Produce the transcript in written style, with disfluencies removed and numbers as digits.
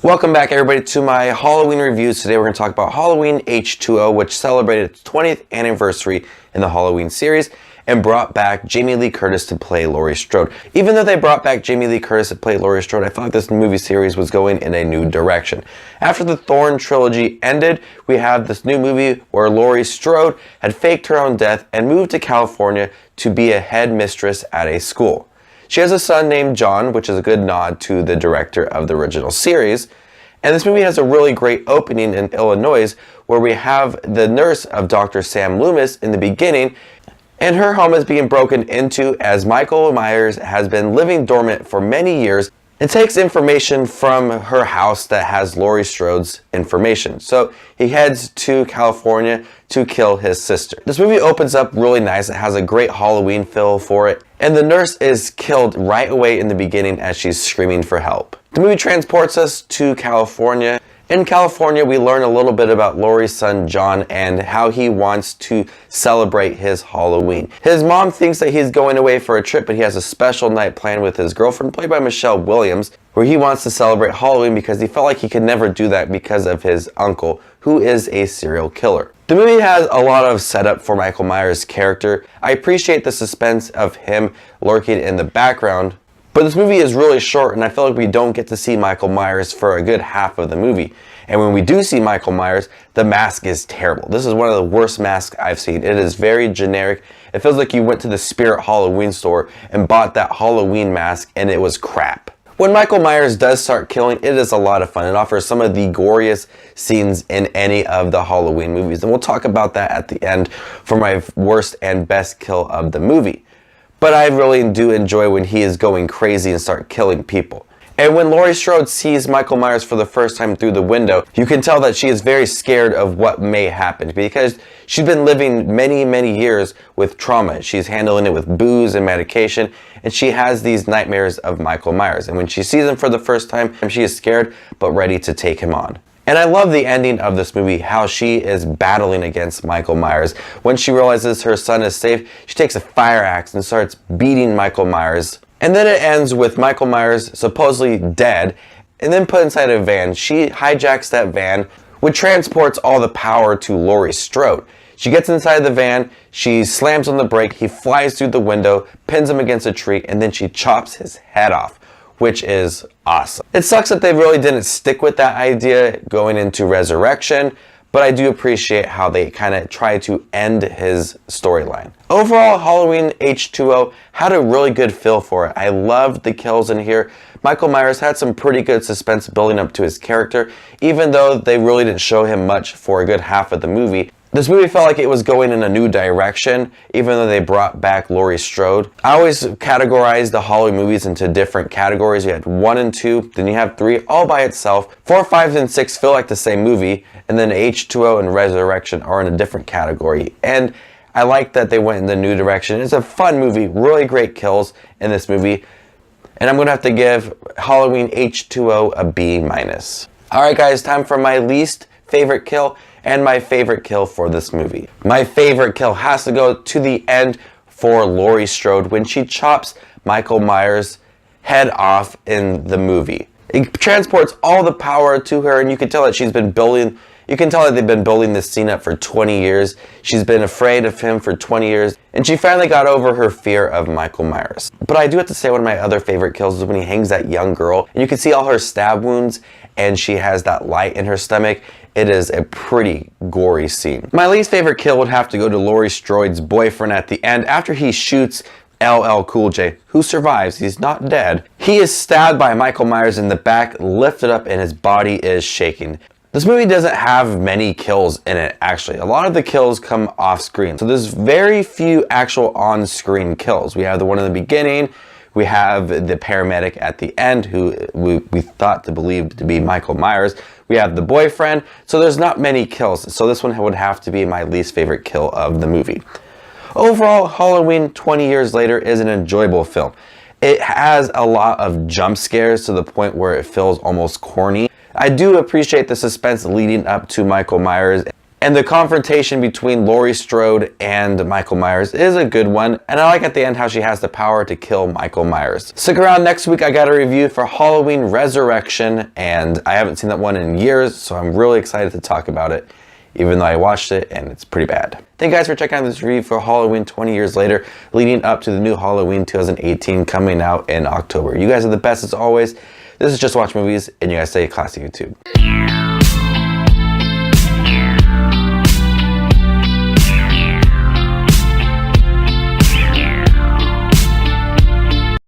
Welcome back everybody to my Halloween reviews. Today we're going to talk about Halloween H2O, which celebrated its 20th anniversary in the Halloween series and brought back Jamie Lee Curtis to play Laurie Strode. Even though they brought back Jamie Lee Curtis to play Laurie Strode, I felt like this movie series was going in a new direction. After the Thorn trilogy ended, we have this new movie where Laurie Strode had faked her own death and moved to California to be a head mistress at a school. She has a son named John, which is a good nod to the director of the original series. And this movie has a really great opening in Illinois where we have the nurse of Dr. Sam Loomis in the beginning, and her home is being broken into as Michael Myers has been living dormant for many years and takes information from her house that has Laurie Strode's information. So he heads to California to kill his sister. This movie opens up really nice. It has a great Halloween feel for it. And the nurse is killed right away in the beginning as she's screaming for help. The movie transports us to California. In California, we learn a little bit about Laurie's son, John, and how he wants to celebrate his Halloween. His mom thinks that he's going away for a trip, but he has a special night planned with his girlfriend, played by Michelle Williams, where he wants to celebrate Halloween because he felt like he could never do that because of his uncle, who is a serial killer. The movie has a lot of setup for Michael Myers' character. I appreciate the suspense of him lurking in the background, but this movie is really short and I feel like we don't get to see Michael Myers for a good half of the movie. And when we do see Michael Myers, the mask is terrible. This is one of the worst masks I've seen. It is very generic. It feels like you went to the Spirit Halloween store and bought that Halloween mask and it was crap. When Michael Myers does start killing, it is a lot of fun. It offers some of the goriest scenes in any of the Halloween movies. And we'll talk about that at the end for my worst and best kill of the movie. But I really do enjoy when he is going crazy and start killing people. And when Laurie Strode sees Michael Myers for the first time through the window, you can tell that she is very scared of what may happen because she's been living many years with trauma. She's handling it with booze and medication, and she has these nightmares of Michael Myers. And when she sees him for the first time, she is scared but ready to take him on. And I love the ending of this movie, how she is battling against Michael Myers. When she realizes her son is safe, she takes a fire axe and starts beating Michael Myers. And then it ends with Michael Myers supposedly dead and then put inside a van. She hijacks that van, which transports all the power to Laurie Strode. She gets inside the van, she slams on the brake, he flies through the window, pins him against a tree, and then she chops his head off, which is awesome. It sucks that they really didn't stick with that idea going into Resurrection, but I do appreciate how they kind of try to end his storyline. Overall, Halloween H2O had a really good feel for it. I loved the kills in here. Michael Myers had some pretty good suspense building up to his character, even though they really didn't show him much for a good half of the movie. This movie felt like it was going in a new direction, even though they brought back Laurie Strode. I always categorize the Halloween movies into different categories. You had 1 and 2, then you have 3 all by itself. 4, 5, and 6 feel like the same movie, and then H2O and Resurrection are in a different category. And I like that they went in the new direction. It's a fun movie, really great kills in this movie. And I'm going to have to give Halloween H2O a B-. Alright guys, time for my least favorite kill and my favorite kill for this movie. My favorite kill has to go to the end for Laurie Strode when she chops Michael Myers' head off in the movie. It transports all the power to her, and you can tell that she's been building, you can tell that they've been building this scene up for 20 years. She's been afraid of him for 20 years, and she finally got over her fear of Michael Myers. But I do have to say one of my other favorite kills is when he hangs that young girl, and you can see all her stab wounds, and she has that light in her stomach. It is a pretty gory scene. My least favorite kill would have to go to Laurie Strode's boyfriend at the end after he shoots LL Cool J, who survives. He's not dead. He is stabbed by Michael Myers in the back, lifted up, and his body is shaking. This movie doesn't have many kills in it, actually. A lot of the kills come off screen. So there's very few actual on-screen kills. We have the one in the beginning. We have the paramedic at the end who we thought to believe to be Michael Myers. We have the boyfriend. So there's not many kills. So this one would have to be my least favorite kill of the movie. Overall, Halloween 20 years later is an enjoyable film. It has a lot of jump scares to the point where it feels almost corny. I do appreciate the suspense leading up to Michael Myers And the confrontation between Laurie Strode and Michael Myers is a good one, and I like at the end how she has the power to kill Michael Myers. Stick around, next week I got a review for Halloween Resurrection, and I haven't seen that one in years, so I'm really excited to talk about it, even though I watched it and it's pretty bad. Thank you guys for checking out this review for Halloween 20 years later, leading up to the new Halloween 2018 coming out in October. You guys are the best as always. This is Just Watch Movies, and you guys stay classy, YouTube.